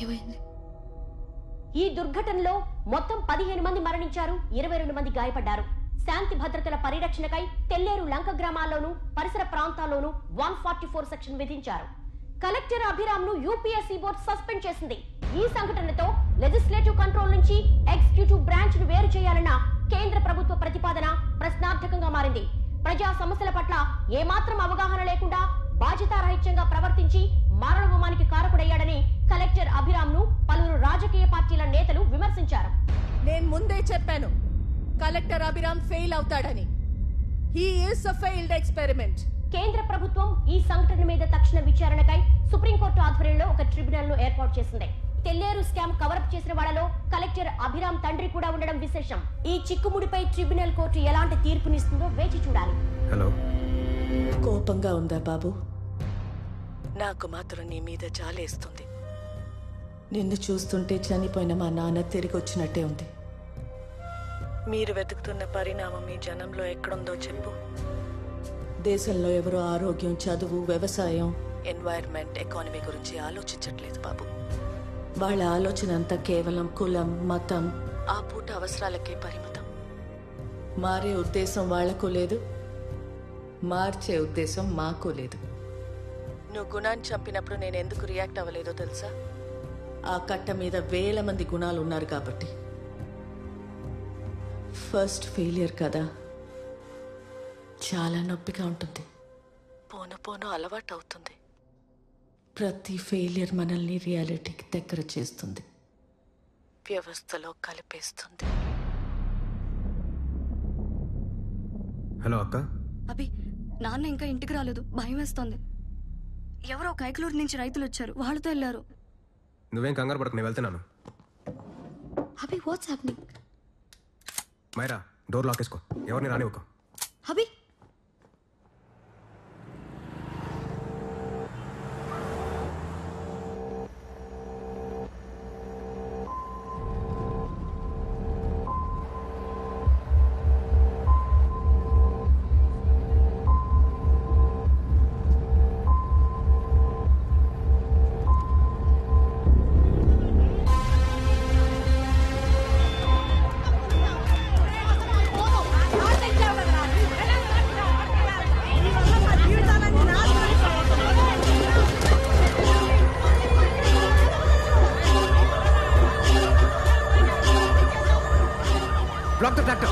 ఏమైంది? ఈ దుర్ఘటనలో మొత్తం 15 మంది మరణించారు, 22 మంది గాయపడ్డారు. శాంతి భద్రతల పరిరక్షణకై తెల్లేరు లంక గ్రామాల్లోనూ పరిసర ప్రాంతాల్లోనూ 144 సెక్షన్ విధించారు. కలెక్టర్ అభిరామ్ ను యూపీఎస్సీ బోర్డు సస్పెండ్ చేసింది. ఈ సంఘటనతో లెజిస్లేటివ్ కంట్రోల్ నుంచి ఎగ్జిక్యూటివ్ బ్రాంచ్ ను వేరు చేయాలన్న కేంద్ర ప్రభుత్వ ప్రతిపాదన ప్రశ్నార్థకంగా మారింది. ప్రజా సమస్యల పట్ల ఏమాత్రం అవగాహన లేకుండా బాధ్యతారహిత్యంగా ప్రవర్తించి మారణహోమానికి కారకుడయ్యాడని కలెక్టర్ అభిరామ్ ను పలువురు రాజకీయ పార్టీల నేతలు విమర్శించారు. నేను ముందే చెప్పాను, కలెక్టర్ అభిరామ్ ఫెయిల్ అవుతాడని. He is a failed experiment. కేంద్ర ప్రభుత్వం ఈ సంఘటన మీద తక్షణ విచారణకై సుప్రీంకోర్టు ఆధ్వర్యంలో ఒక ట్రిబ్యునల్ ను ఏర్పాటు చేసింది. తెల్లేరు స్కామ్ కవరప్ చేసిన వాళ్ళలో కలెక్టర్ అభిరామ్ తండ్రి కూడా ఉండడం విశేషం. ఈ చిక్కుముడిపై ట్రిబ్యునల్ కోర్టు ఎలాంటి తీర్పునిస్తుందో వేచి చూడాలి. హలో, కోపంగా ఉందా బాబు? నాకు మాత్రం నీ మీద జాలేస్తుంది. నిన్ను చూస్తుంటే చనిపోయిన మా నాన్న తిరిగి వచ్చినట్టే ఉంది. మీరు వెతుకుతున్న పరిణామం ఈ జనంలో ఎక్కడుందో చెప్పు. దేశంలో ఎవరో ఆరోగ్యం, చదువు, వ్యవసాయం, ఎన్వైర్న్మెంట్, ఎకానమీ గురించి ఆలోచించట్లేదు బాబు. వాళ్ళ ఆలోచన అంతా కేవలం కులం, మతం, ఆ పూట అవసరాలకే పరిమితం. మారే ఉద్దేశం వాళ్లకు లేదు, మార్చే ఉద్దేశం మాకు లేదు. నువ్వు గుణాన్ని చంపినప్పుడు నేను ఎందుకు రియాక్ట్ అవ్వలేదో తెలుసా? ఆ కట్ట మీద వేల మంది గుణాలు ఉన్నారు కాబట్టి. ఫస్ట్ ఫెయిలియర్ కదా, చాలా నొప్పిగా ఉంటుంది. పోను పోను అలవాటు అవుతుంది. ప్రతి ఫెయిలియర్ మనల్ని రియాలిటీకి దగ్గర చేస్తుంది, వ్యవస్థలో కలిపేస్తుంది. హలో అక్క. అభి, నాన్న ఇంకా ఇంటికి రాలేదు, భయం వేస్తోంది. ఎవరో కైకలూరు నుంచి రైతులు వచ్చారు, వాళ్ళతో వెళ్ళారు. నువ్వేం కంగారు పడకు, నేను వెళ్తున్నాను. Abhi, what's happening? Myra, door lock వేసుకో, ఎవరిని రానివ్వకు. అభి, Block the tractor.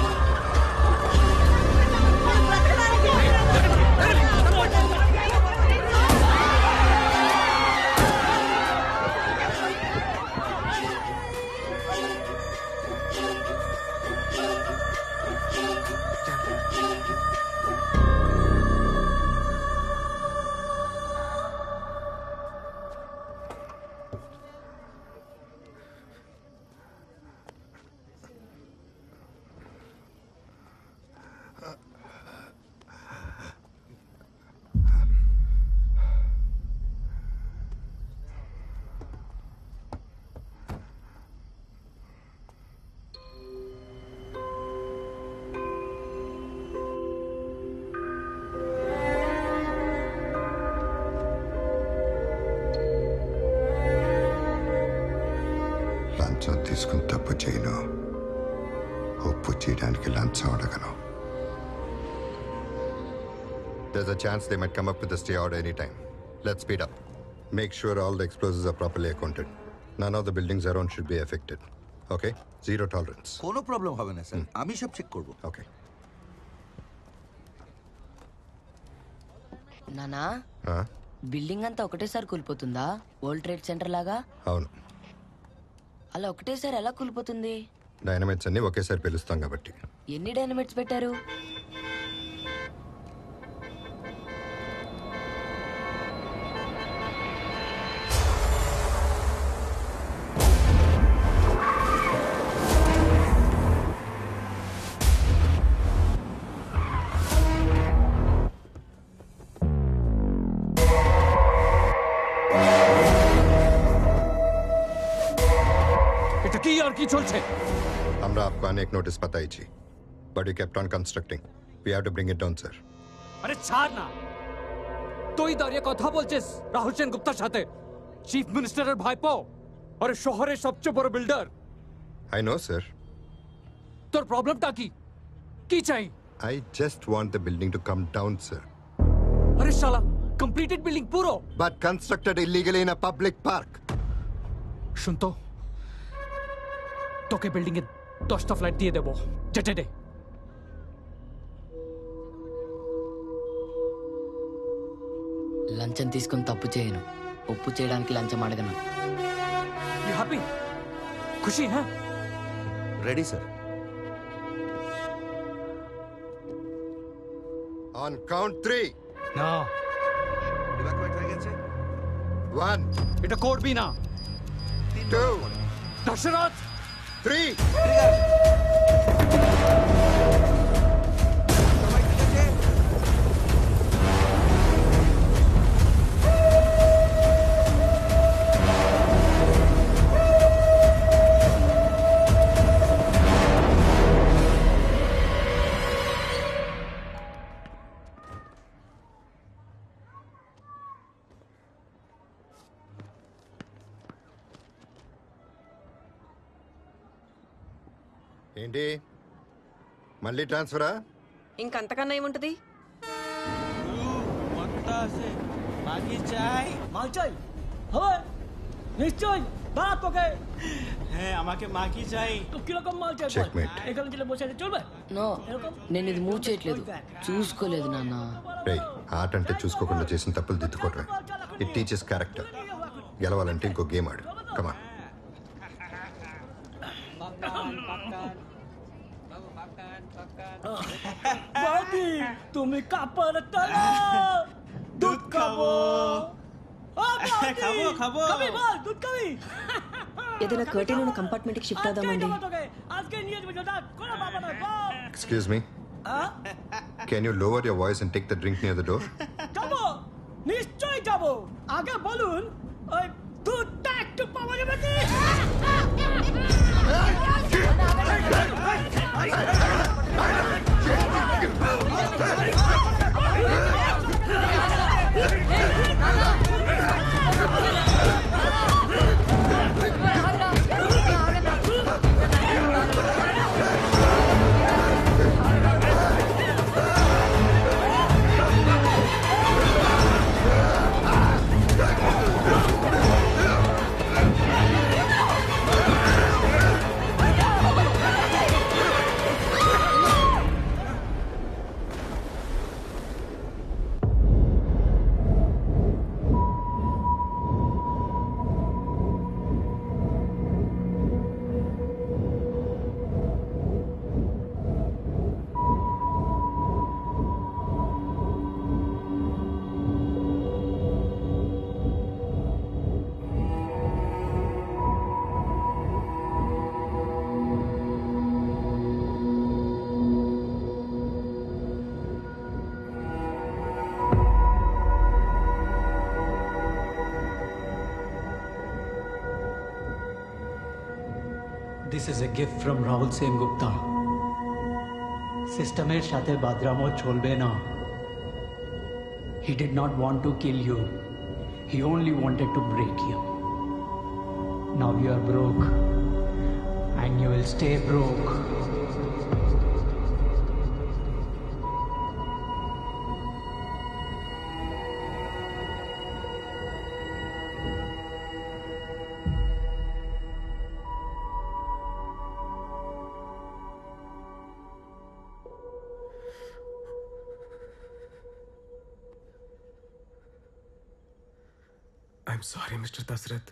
లంచం తీసుకుని తప్పు చేయను, ఒప్పు చేయడానికి లంచం అడగను. There's a chance they might come up with a stay order anytime. Let's speed up. Make sure all the explosives are properly accounted. None of the buildings around should be affected. Okay? Zero tolerance. কোনো problem হবে না sir, আমি সব check করব। Okay. నానా, building అంతా ఒకటేసారి కూలిపోతుందా? World trade centre లాగా? అవును. అలా ఒకటేసారి ఎలా కూలిపోతుంది? డైనమైట్స్ అన్ని ఒకేసారి పిలుస్తాం కాబట్టి. ఎన్ని డైనమైట్స్ పెట్టారు? আমরা आपको अनेक नोटिस बताई थी, but you kept on constructing. We have to bring it down, sir. আরে ছাড় না, তুই দাঁড়িয়ে কথা বলছিস রাহুল সেন গুপ্তার সাথে, চিফ মিনিস্টারের ভাইপো, আরে শহরের সবচেয়ে বড় বিল্ডার। I know, sir. তোর প্রবলেমটা কি? কি চাই? I just want the building to come down, sir. আরে শালা, কমপ্লিটেড বিল্ডিং পুরো। But constructed illegally in a public park. শুন তো, তোকে বিল্ডিং এর 10টা ফ্ল্যাট দিয়ে দেবো। যেতে দে। లంచం తీసుకొని తప్పు చేయను, ఒప్పు చేయడానికి లంచం అడగను. You happy? खुशी है? Ready sir. On count 3. না, ইভাকুয়েট হয়ে গেছে. 1, এটা করবি না। 2, দশরথ, 3. সবাই ঠিক আছে? ఏంటి మళ్ళీ ట్రాన్స్ఫరా? ఇంకంతకన్నా ఏముంటది? মাল চাই হবে নিশ্চয় বাড়া তোকে। হ্যাঁ আমাকে মাকি চাই। তো কিরকম মাল চাই? Checkmate. এখানে গেলে বসে চলবে? నో, నేను ఇది మూవ్ చేయట్లేదు, చూసుకోలేదు నాన్న. రే, ఆట అంటే చూసుకోకుండా చేసిన తప్పులు దిద్దుకోవటమే. It teachers character. గెలవాలంటే ఇంకో గేమ్ ఆడు. కమాన్. বাদি তুমি কাপড় তলা দুধ খাবো। খাবো খাবো খাবি বল দুধ খাবি। ఏదైనా కర్టెన్ ఉన్న కంపార్ట్మెంట్ కి షిఫ్ట్ అవుదామండి. আজকে নিয়ে যাবে দাদা কোন বাবা না বাপ। Excuse me. Can you lower your voice and take the drink near the door? যাবো নিশ্চয়ই যাবো। আগে বলুন ওই দুধটা একটু পাওয়া যাবে কি? This is a gift from Rahul Sen Gupta. সিস্টেমের সাথে বাদরামো চলবে না। He did not want to kill you. He only wanted to break you. Now you are broke. And you will stay broke. I'm sorry mister Dashrath.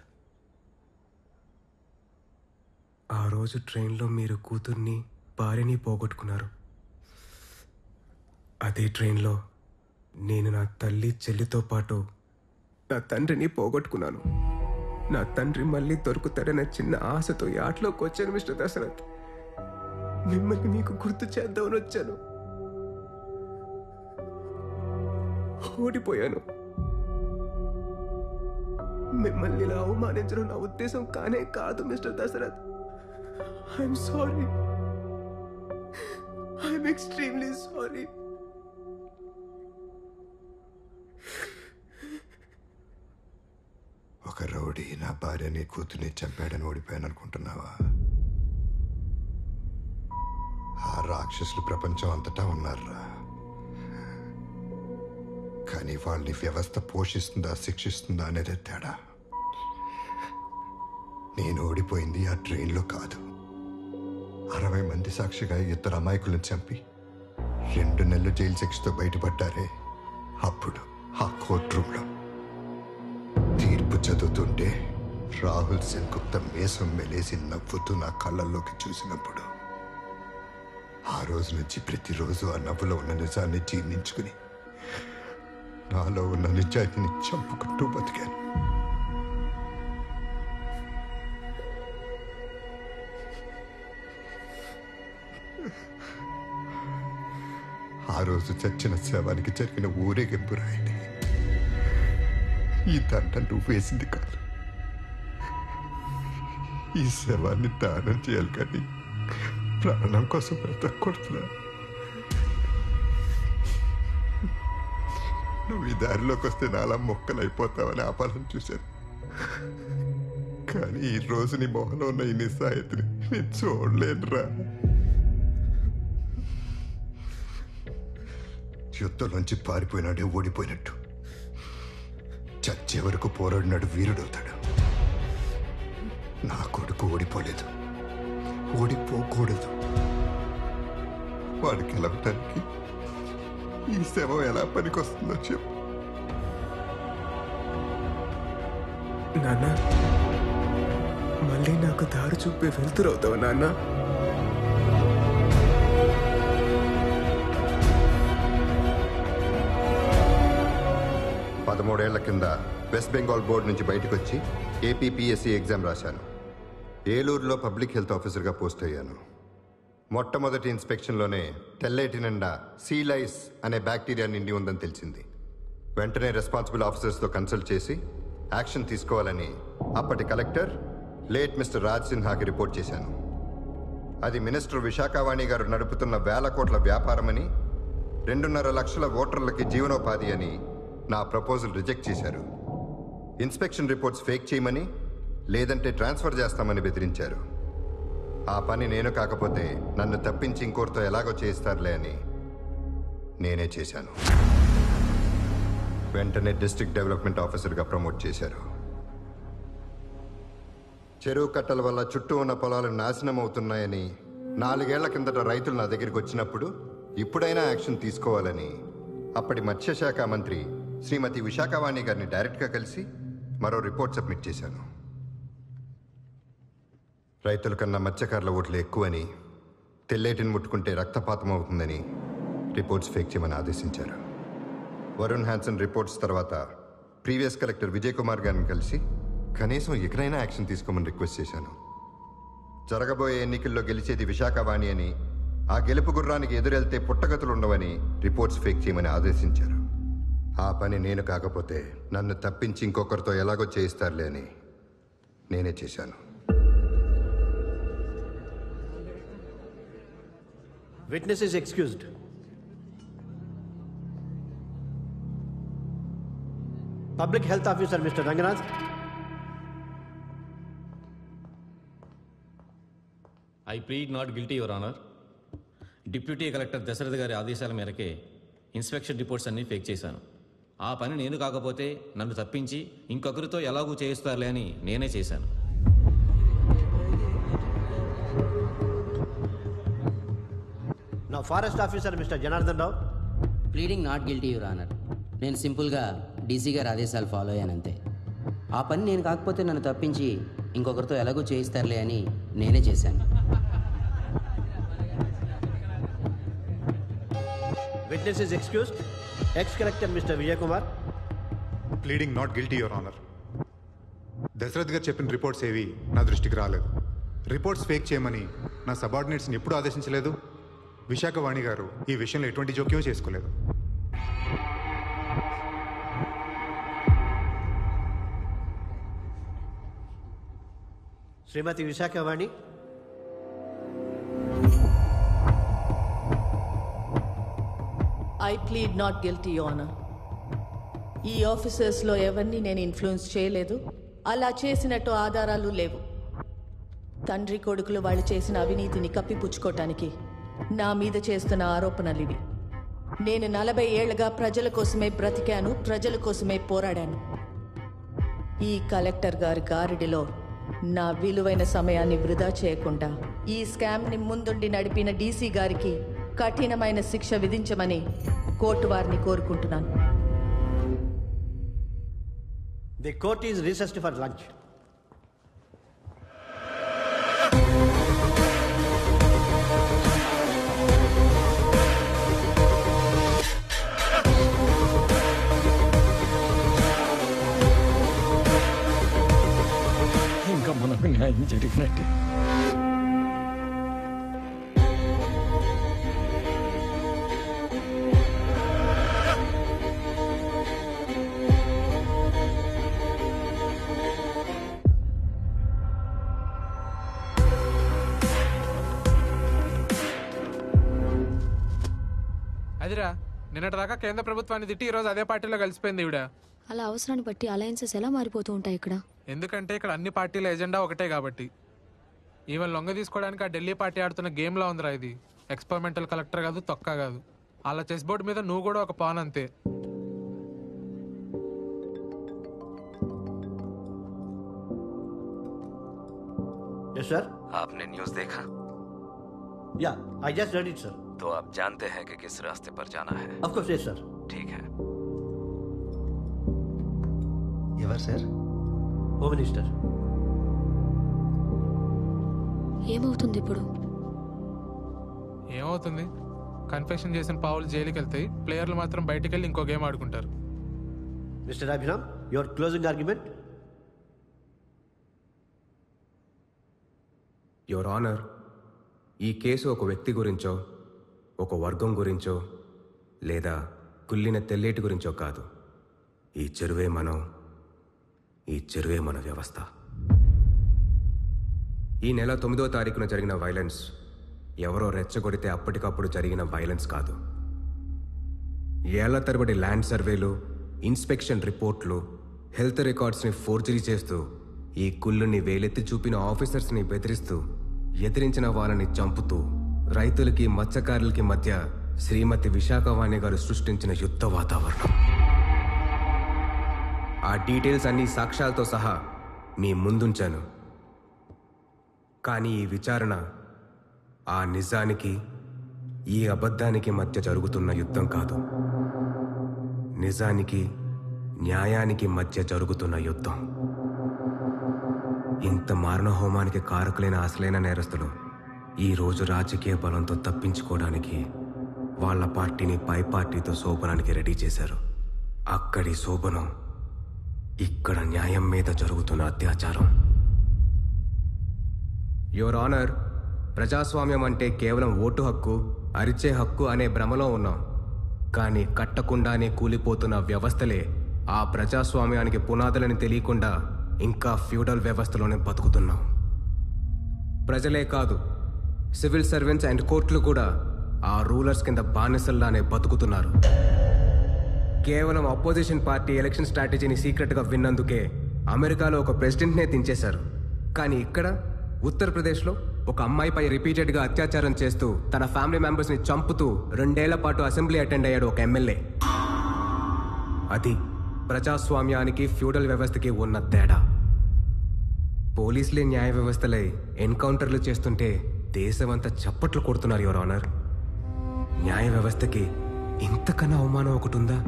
ఆ రోజు ట్రైన్లో మీరు కూతుర్ని భార్యని పోగొట్టుకున్నారు. అదే ట్రైన్లో నేను నా తల్లి చెల్లితో పాటు నా తండ్రిని పోగొట్టుకున్నాను. నా తండ్రి మళ్ళీ దొరుకుతాడన్న చిన్న ఆశతో ఈ ఆటలోకి వచ్చాను మిస్టర్ దశరథ్. మిమ్మల్ని మీకు గుర్తు చేద్దామని వచ్చాను. ఓడిపోయాను. మిమ్మల్ని ఇలా అవమానించడం నా ఉద్దేశం కానే కాదు mister Dashrath. I'm sorry. I'm extremely sorry. ఒక రౌడీ నా భార్యని కూతుర్ని చంపాడని ఓడిపోయాను అనుకుంటున్నావా? ఆ రాక్షసులు ప్రపంచం అంతటా ఉన్నారా, కానీ వాళ్ళని వ్యవస్థ పోషిస్తుందా శిక్షిస్తుందా అనేదే తేడా. నేను ఓడిపోయింది ఆ ట్రైన్లో కాదు, 60 మంది సాక్షిగా 2 అమాయకులను చంపి 2 నెలలు జైలు శిక్షతో బయటపడ్డారే, అప్పుడు ఆ కోర్ట్ రూమ్లో తీర్పు చదువుతుంటే రాహుల్ సెన్గుప్త మీసం మెలేసి నవ్వుతూ నా కళ్ళల్లోకి చూసినప్పుడు ఆ రోజు నుంచి ప్రతిరోజు ఆ నవ్వులో ఉన్న నిజాన్ని జీర్ణించుకుని నాలో ఉన్న నిజాయితీని చంపుకుంటూ బతికాను. ఆ రోజు చచ్చిన శవానికి జరిగిన ఊరేగింపు రాయండి. ఈ దండ నువ్వు వేసింది కాదు, ఈ శవాన్ని దానం చేయాలి, కానీ ప్రాణం కోసం బ్రతకూడదురా. నువ్వు ఈ దారిలోకి వస్తే నాలా మొక్కలైపోతావని ఆపాలని చూశాను, కానీ ఈ రోజు నీ మొహంలో ఉన్న ఈ నిస్సాయితీని నేను చూడలేనురా. యుద్ధంలోంచి పారిపోయినాడే ఓడిపోయినట్టు, చచ్చే వరకు పోరాడినాడు వీరుడవుతాడు. నా కొడుకు ఓడిపోలేదు, ఓడిపోకూడదు. వాడికి గెలవటానికి ఈ శవం ఎలా పనికొస్తుందో చెప్పు. నాన్న, మళ్ళీ నాకు దారి చూపే వెళ్తురవుతావు నాన్న. 13 కింద వెస్ట్ బెంగాల్ బోర్డు నుంచి బయటకు వచ్చి ఏపీపీఎస్సీ ఎగ్జామ్ రాశాను. ఏలూరులో పబ్లిక్ హెల్త్ ఆఫీసర్గా పోస్ట్ అయ్యాను. మొట్టమొదటి ఇన్స్పెక్షన్లోనే తెల్లేటి నిండా సీలైస్ అనే బ్యాక్టీరియా నిండి ఉందని తెలిసింది. వెంటనే రెస్పాన్సిబుల్ ఆఫీసర్స్తో కన్సల్ట్ చేసి యాక్షన్ తీసుకోవాలని అప్పటి కలెక్టర్ లేట్ మిస్టర్ రాజ్ సిన్హాకి రిపోర్ట్ చేశాను. అది మినిస్టర్ విశాఖవాణి గారు నడుపుతున్న 1000 కోట్ల వ్యాపారమని, 2.5 లక్షల ఓటర్లకి జీవనోపాధి అని నా ప్రపోజల్ రిజెక్ట్ చేశారు. ఇన్స్పెక్షన్ రిపోర్ట్స్ ఫేక్ చేయమని, లేదంటే ట్రాన్స్ఫర్ చేస్తామని బెదిరించారు. ఆ పని నేను కాకపోతే నన్ను తప్పించి ఇంకోరితో ఎలాగో చేయిస్తారులే అని నేనే చేశాను. వెంటనే డిస్ట్రిక్ట్ డెవలప్మెంట్ ఆఫీసర్గా ప్రమోట్ చేశారు. చెరువు కట్టల వల్ల చుట్టూ ఉన్న పొలాలు నాశనం అవుతున్నాయని 4 ఏళ్ల కిందట రైతులు నా దగ్గరికి వచ్చినప్పుడు ఇప్పుడైనా యాక్షన్ తీసుకోవాలని అప్పటి మత్స్యశాఖ మంత్రి శ్రీమతి విశాఖవాణి గారిని డైరెక్ట్గా కలిసి మరో రిపోర్ట్ సబ్మిట్ చేశాను. రైతుల కన్నా మత్స్యకారుల ఓట్లు ఎక్కువని, తెల్లేటిని ముట్టుకుంటే రక్తపాతం అవుతుందని రిపోర్ట్స్ ఫేక్ చేయమని ఆదేశించారు. వరుణ్ హ్యాన్సన్ రిపోర్ట్స్ తర్వాత ప్రీవియస్ కలెక్టర్ విజయ్ కుమార్ గారిని కలిసి కనీసం ఎక్కడైనా యాక్షన్ తీసుకోమని రిక్వెస్ట్ చేశాను. జరగబోయే ఎన్నికల్లో గెలిచేది విశాఖవాణి అని, ఆ గెలుపు గుర్రానికి ఎదురెళ్తే పుట్టగతులు ఉండవని రిపోర్ట్స్ ఫేక్ చేయమని ఆదేశించారు. ఆ పని నేను కాకపోతే నన్ను తప్పించి ఇంకొకరితో ఎలాగో చేయిస్తారులే అని నేనే చేశాను. Witness is excused. Public Health Officer Mr. Ranganath. I plead not guilty, Your Honor. Deputy collector Dashrath గారి ఆదేశాల మేరకే ఇన్స్పెక్షన్ రిపోర్ట్స్ అన్నీ ఫేక్ చేశాను. ఆ పని నేను కాకపోతే నన్ను తప్పించి ఇంకొకరితో ఎలాగూ చేయిస్తారులే అని నేనే చేశాను. Now Forest Officer Mr. Janardhan Rao. Pleading not guilty, your honour. నేను సింపుల్గా డీసీ గారి ఆదేశాలు ఫాలో అయ్యానంతే. ఆ పని నేను కాకపోతే నన్ను తప్పించి ఇంకొకరితో ఎలాగో చేయిస్తారులే అని నేనే చేశాను. Witness is excused. Ex-Collector Mr. Vijay Kumar. Pleading not guilty, your honour. Dashrath గారు చెప్పిన రిపోర్ట్స్ ఏవి నా దృష్టికి రాలేదు. రిపోర్ట్స్ ఫేక్ చేయమని నా సబార్డినేట్స్ని ఎప్పుడూ ఆదేశించలేదు. విశాఖవాణి గారు ఈ విషయంలో ఎటువంటి జోక్యం చేసుకోలేదు. Srimati Visakhavani. I plead not guilty, your honour. ఈ ఆఫీసర్స్లో ఎవరిని నేను ఇన్ఫ్లుయెన్స్ చేయలేదు, అలా చేసినట్టు ఆధారాలు లేవు. తండ్రి కొడుకులు వాళ్ళు చేసిన అవినీతిని కప్పిపుచ్చుకోవటానికి నా మీద చేస్తున్న ఆరోపణలివి. నేను 40 ఏళ్లుగా ప్రజల కోసమే బ్రతికాను, ప్రజల కోసమే పోరాడాను. ఈ కలెక్టర్ గారి గారిడిలో నా విలువైన సమయాన్ని వృధా చేయకుండా ఈ స్కామ్ని ముందుండి నడిపిన డీసీ గారికి కఠినమైన శిక్ష విధించమని కోర్టు వారిని కోరుకుంటున్నాను. The court is recessed for lunch. ఇంకా మనకు న్యాయం జరిగినట్టే. అదిరా నిన్నటిదాకా కేంద్ర ప్రభుత్వాన్ని తిట్టి ఈరోజు అదే పార్టీలో కలిసిపోయింది ఈవిడ. అలా అవసరాన్ని బట్టి అలయన్సెస్ ఎలా మారిపోతూ ఉంటాయి ఇక్కడ. ఎందుకంటే ఇక్కడ అన్ని పార్టీల ఎజెండా ఒకటే కాబట్టి. ఈవెన్ లొంగ తీసుకోవడానికి ఆ ఢిల్లీ పార్టీ ఆడుతున్న గేమ్లా ఉందిరా ఇది. ఎక్స్పెరిమెంటల్ కలెక్టర్ కాదు, తొక్క కాదు. అలా చెస్ బోర్డు మీద నువ్వు కూడా ఒక పాన్ అంతే. Yes sir. आपने न्यूज़ देखा? Yeah, I just read it sir. तो आप जानते हैं कि किस रास्ते पर जाना है? Of course yes sir. ठीक है. ఎవరు సార్? Home minister. ఏమవుతుంది ఇప్పుడు? ఏమవుతుంది? కన్ఫెషన్ చేసిన పావులు జైలుకి వెళ్తాయి, ప్లేయర్లు మాత్రం బయటికి వెళ్ళి ఇంకో గేమ్ ఆడుకుంటారు. Mister Abhiram, your closing argument. Your honour, ఈ కేసు ఒక వ్యక్తి గురించో, ఒక వర్గం గురించో, లేదా కుళ్ళిన తెల్లేటి గురించో కాదు. ఈ చెరువే మన వ్యవస్థ. ఈ నెల 9వ తారీఖున జరిగిన వైలెన్స్ ఎవరో రెచ్చగొడితే అప్పటికప్పుడు జరిగిన వైలెన్స్ కాదు. ఏళ్ల తరబడి ల్యాండ్ సర్వేలు, ఇన్స్పెక్షన్ రిపోర్ట్లు, హెల్త్ రికార్డ్స్ని ఫోర్జరీ చేస్తూ ఈ కుళ్ళుని వేలెత్తి చూపిన ఆఫీసర్స్ని బెదిరిస్తూ, ఎదిరించిన వాళ్ళని చంపుతూ, రైతులకి మత్స్యకారులకి మధ్య శ్రీమతి విశాఖవాణి గారు సృష్టించిన యుద్ధ వాతావరణం. ఆ డీటెయిల్స్ అన్ని సాక్ష్యాలతో సహా మీ ముందుంచాను. కానీ ఈ విచారణ ఆ నిజానికి, ఈ అబద్ధానికి మధ్య జరుగుతున్న యుద్ధం కాదు. నిజానికి, న్యాయానికి మధ్య జరుగుతున్న యుద్ధం. ఇంత మారణహోమానికి కారకులైన అసలైన నేరస్తులు ఈరోజు రాజకీయ బలంతో తప్పించుకోవడానికి వాళ్ళ పార్టీని పై పార్టీతో శోభనానికి రెడీ చేశారు. అక్కడి శోభనం ఇక్కడ న్యాయం మీద జరుగుతున్న అత్యాచారం. యువర్ ఆనర్, ప్రజాస్వామ్యం అంటే కేవలం ఓటు హక్కు, అరిచే హక్కు అనే భ్రమలో ఉన్నాం. కానీ కట్టకుండానే కూలిపోతున్న వ్యవస్థలే ఆ ప్రజాస్వామ్యానికి పునాదులని తెలియకుండా ఇంకా ఫ్యూడల్ వ్యవస్థలోనే బతుకుతున్నాం. ప్రజలే కాదు, సివిల్ సర్వెంట్స్ అండ్ కోర్టులు కూడా ఆ రూలర్స్ కింద బానిసల్లానే బతుకుతున్నారు. కేవలం అపోజిషన్ పార్టీ ఎలక్షన్ స్ట్రాటజీని సీక్రెట్గా విన్నందుకే అమెరికాలో ఒక ప్రెసిడెంట్నే దించేశారు. కానీ ఇక్కడ ఉత్తరప్రదేశ్లో ఒక అమ్మాయిపై రిపీటెడ్గా అత్యాచారం చేస్తూ, తన ఫ్యామిలీ మెంబర్స్ని చంపుతూ 2 ఏళ్ల పాటు అసెంబ్లీ అటెండ్ అయ్యాడు ఒక ఎమ్మెల్యే. అది ప్రజాస్వామ్యానికి, ఫ్యూడల్ వ్యవస్థకి ఉన్న తేడా. పోలీసులే న్యాయ వ్యవస్థలై ఎన్కౌంటర్లు చేస్తుంటే దేశమంతా చప్పట్లు కొడుతున్నారు యువర్ ఆనర్. న్యాయ వ్యవస్థకి ఇంతకన్నా అవమానం ఒకటి ఉందా?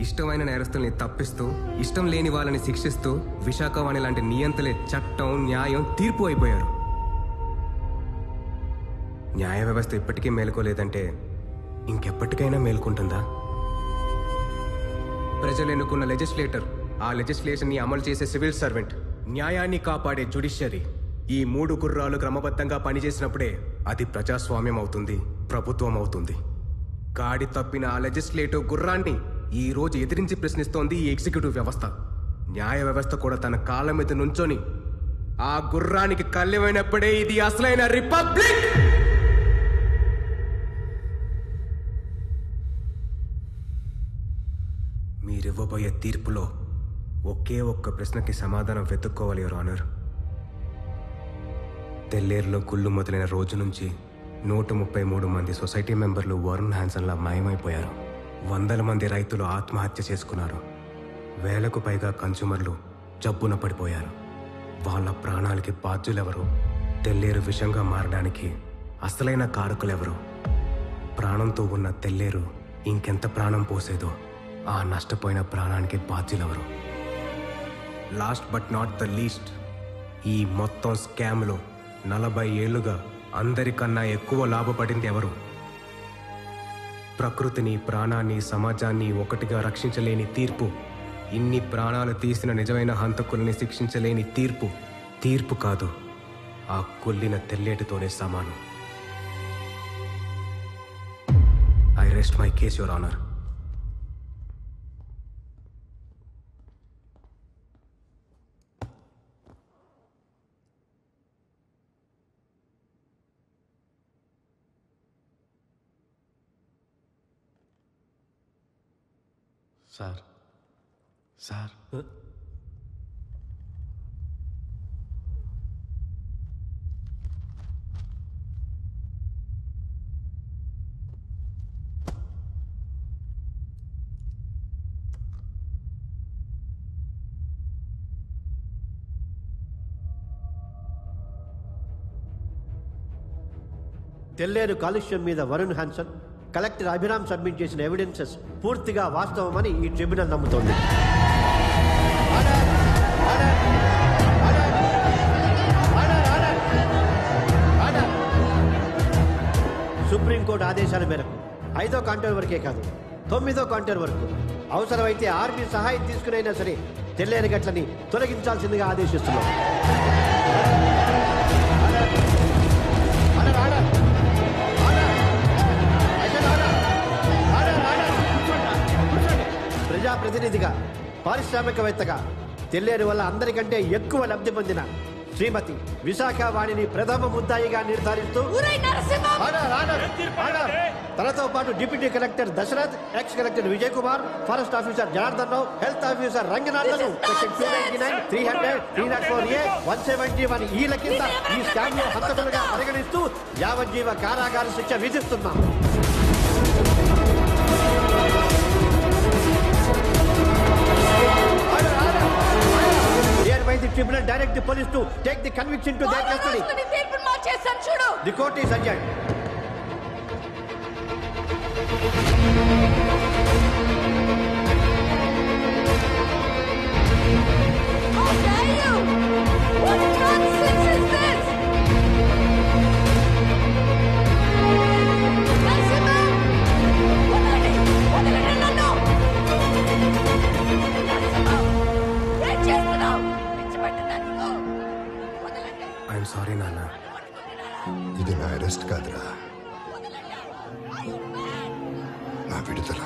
ఇష్టమైన నేరస్తుల్ని తప్పిస్తూ, ఇష్టం లేని వాళ్ళని శిక్షిస్తూ విశాఖవాణి లాంటి నియంతలే చట్టం, న్యాయం, తీర్పు అయిపోయారు. న్యాయ వ్యవస్థ ఇప్పటికీ మేలుకోలేదంటే ఇంకెప్పటికైనా మేల్కొంటుందా? ప్రజలు ఎన్నుకున్న లెజిస్లేటర్, ఆ లెజిస్లేషన్ని అమలు చేసే సివిల్ సర్వెంట్, న్యాయాన్ని కాపాడే జ్యుడిషియరీ, ఈ 3 గుర్రాలు క్రమబద్ధంగా పనిచేసినప్పుడే అది ప్రజాస్వామ్యం అవుతుంది, ప్రభుత్వం అవుతుంది. గాడి తప్పిన ఆ లెజిస్లేటివ్ గుర్రాన్ని ఈ రోజు ఎదిరించి ప్రశ్నిస్తోంది ఈ ఎగ్జిక్యూటివ్ వ్యవస్థ. న్యాయ వ్యవస్థ కూడా తన కాళ్ళ మీద నుంచొని ఆ గుర్రానికి కళ్ళెమైనప్పుడే ఇది అసలైన రిపబ్లిక్. మీరివ్వబోయే తీర్పులో ఒకే ఒక్క ప్రశ్నకి సమాధానం వెతుక్కోవాలి యువర్ ఆనర్. తెల్లేరులో గుళ్ళు మొదలైన రోజు నుంచి 133 మంది సొసైటీ మెంబర్లు వరుణ్ హ్యాన్సన్లా మాయమైపోయారు. 100 మంది రైతులు ఆత్మహత్య చేసుకున్నారు. వేలకు పైగా కన్స్యూమర్లు జబ్బున పడిపోయారు. వాళ్ళ ప్రాణాలకి బాధ్యులెవరు? తెల్లేరు విషంగా మారడానికి అసలైన కారకులెవరు? ప్రాణంతో ఉన్న తెల్లేరు ఇంకెంత ప్రాణం పోసేదో ఆ నష్టపోయిన ప్రాణానికి బాధ్యులెవరు? Last but not the least, ఈ మొత్తం స్కామ్లో 40 ఏళ్లుగా అందరికన్నా ఎక్కువ లాభపడింది ఎవరు? ప్రకృతిని, ప్రాణాన్ని, సమాజాన్ని ఒకటిగా రక్షించలేని తీర్పు, ఇన్ని ప్రాణాలు తీసిన నిజమైన హంతకుల్ని శిక్షించలేని తీర్పు కాదు, ఆ కొల్లిన తెల్లేటితోనే సమానం. I rest my case your honour. Sir Telleru కాలుష్యం మీద Varun Hanson, collector Abhiram submit చేసిన ఎవిడెన్సెస్ పూర్తిగా వాస్తవమని ఈ ట్రిబ్యునల్ నమ్ముతోంది. సుప్రీంకోర్టు ఆదేశాల మేరకు 5వ కాంటర్ వరకే కాదు 9వ కాంటర్ వరకు అవసరమైతే ఆర్మీ సహాయం తీసుకునైనా సరే తెల్లేరు గట్లని తొలగించాల్సిందిగా ఆదేశిస్తున్నాం. ప్రజాప్రతినిధిగా, పారిశ్రామికవేత్తగా తెల్లేరు వల్ల అందరికంటే ఎక్కువ లబ్ధి పొందిన శ్రీమతి విశాఖ వాణిని ప్రథమ ముద్దాయిగా నిర్ధారిస్తూ తనతో పాటు deputy collector Dasharath, ex collector Vijay Kumar, forest officer Janardhan Rao, health officer రంగనాథ్లను సెక్షన్ 299, 300, 304A, 171 ఈల కింద ఈ స్కామ్ లో హంతకులుగా పరిగణిస్తూ యావజ్జీవ కారాగార శిక్ష విధిస్తున్నాం. Hereby the tribunal direct the police to take the conviction to their custody. The court is adjourned. How dare you? What nonsense is this? Narasimha! వదలండి నన్ను! నరసింహ! ఏం చేస్తున్నావు? పిచ్చిపట్టినందుకు వదలండి! ఐఎమ్ సారీ నాన్న. ఇది నా అరెస్ట్ కాదురా, నా విడుదల.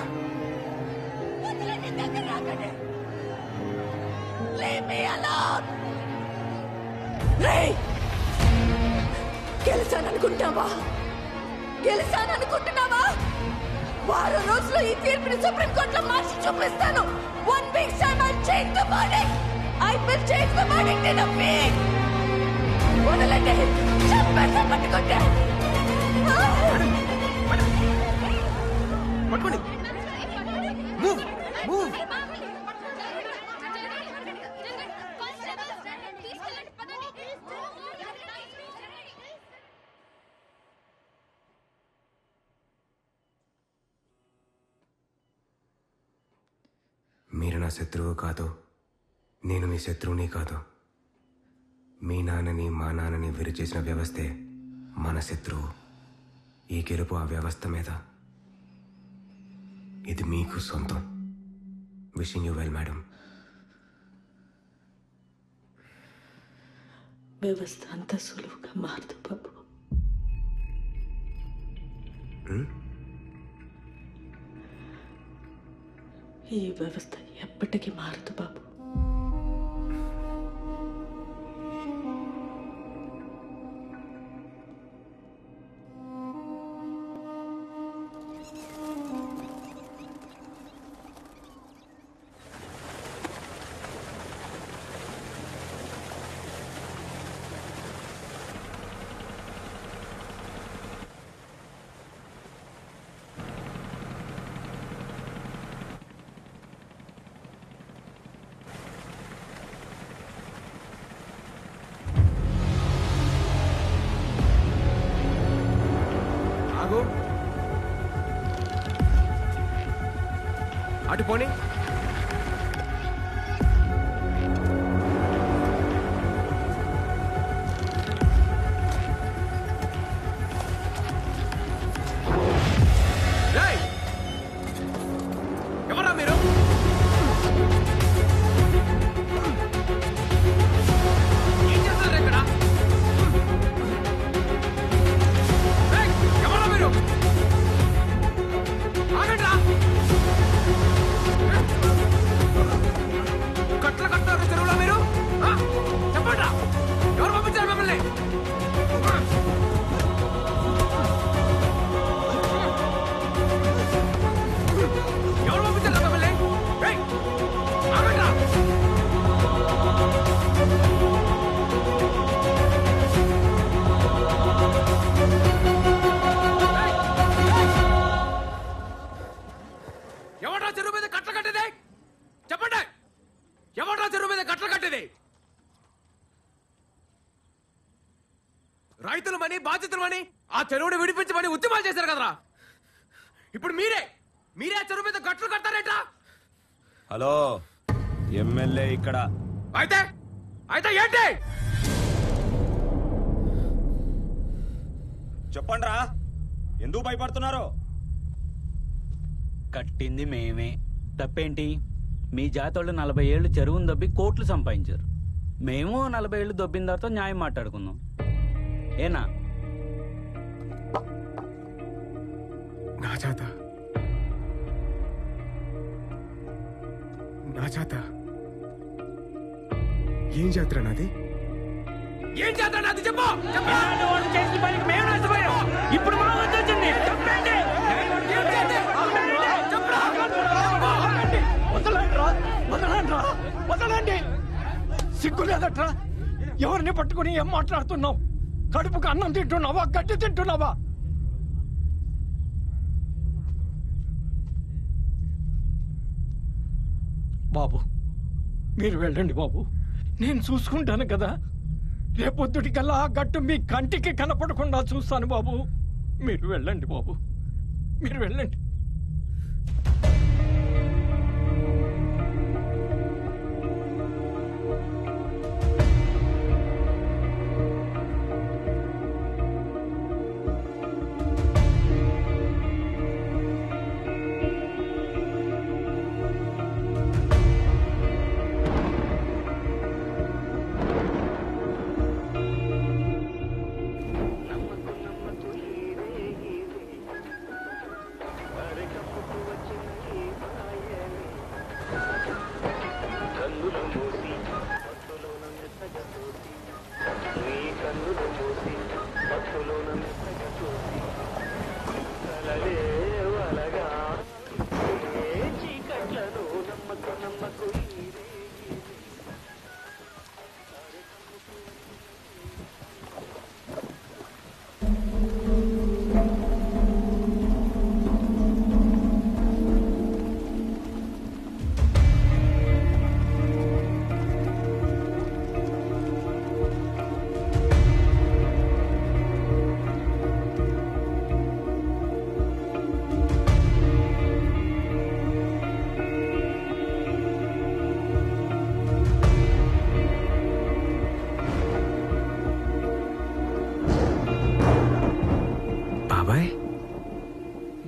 వదలండి, దగ్గర రాకండి! Leave me alone! రేయ్! గెలిచాననుకుంటున్నావా? వారం రోజుల్లో ఈ తీర్పుని సుప్రీంకోర్టులో మార్చి చూపిస్తాను. 1 week time I'll change the verdict. I will change the verdict in a week. వదలండి, చంపేస్తా పట్టుకుంటే. పట్టుకోండి. Move move. మీరు నా శత్రువు కాదు, నేను మీ శత్రువుని కాదు. మీ నాన్నని మా నాన్నని విరిచేసిన వ్యవస్థే మన శత్రువు. ఈ గెలుపు ఆ వ్యవస్థ మీద. ఇది మీకు సొంతం. Wishing you well madam. వ్యవస్థ అంత సులువుగా మారదు బాబు. ఈ వ్యవస్థ ఎప్పటికీ మారదు బాబు. అటు పోనీ. ఎవరా మీరు? ఏం చేస్తారు ఇక్కడ? ఎవరా మీరు? ఆగండ్రా. కట్ల కట్టారు చెరువులో మీరు. చెప్పండ్రా, ఎవరు పంపించారు మిమ్మల్ని? ఎవరు పంపించారు మిమ్మల్ని? ఆగండ్రా. ఎవడ్రా చెరువు మీద కట్ల కట్టేది? చెప్పండి, ఎవడ్రా చెరువు మీద కట్ల కట్టేది? రైతులమని బాధితులమని ఆ చెరువుని విడిపించమని ఉద్యమాలు చేశారు కదరా. ఇప్పుడు మీరే ఆ చెరువు మీద గట్లు కట్టారేంట్రా? హలో, ఎమ్మెల్యే ఇక్కడ. అయితే ఏంటి? చెప్పండ్రా, ఎందుకు భయపడుతున్నారు? కట్టింది మేమే. తప్పేంటి? మీ జాతోళ్ళు 40 ఏళ్ళు చెరువును దొబ్బి కోట్లు సంపాదించారు. మేము 40 ఏళ్ళు దొబ్బిన తర్వాత న్యాయం మాట్లాడుకుందాం. ఏనా? నా చేత ఏం జాతర నాది? ఏం జాతర నాది? చెప్పు. చేసిన పనికి మేము నష్టపోయాం. ఇప్పుడు మా వద్ద వచ్చింది. తప్పేంటి? వదలండి. సిగ్గు లేదట్రా? ఎవరిని పట్టుకుని ఏం మాట్లాడుతున్నావు? కడుపుకు అన్నం తింటున్నావా, గడ్డి తింటున్నావా? బాబు, మీరు వెళ్ళండి బాబు, నేను చూసుకుంటాను కదా. రేపొద్దుటికల్లా ఆ గట్టు మీ కంటికి కనపడకుండా చూస్తాను బాబు. మీరు వెళ్ళండి బాబు, మీరు వెళ్ళండి.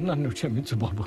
నన్ను క్షమించు బాబు.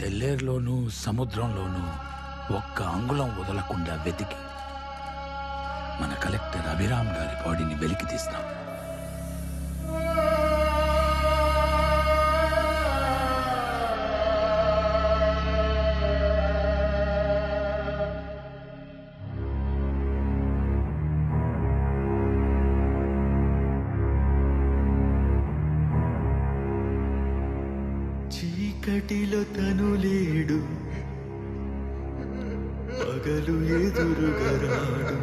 తెల్లేరులోనూ సముద్రంలోనూ ఒక్క అంగుళం వదలకుండా వెతికి మన కలెక్టర్ అభిరామ్ గారి బాడీని వెలికి తీస్తాం. చీకటిలో తను లేడు, పగలు ఎదురుగా రాడు,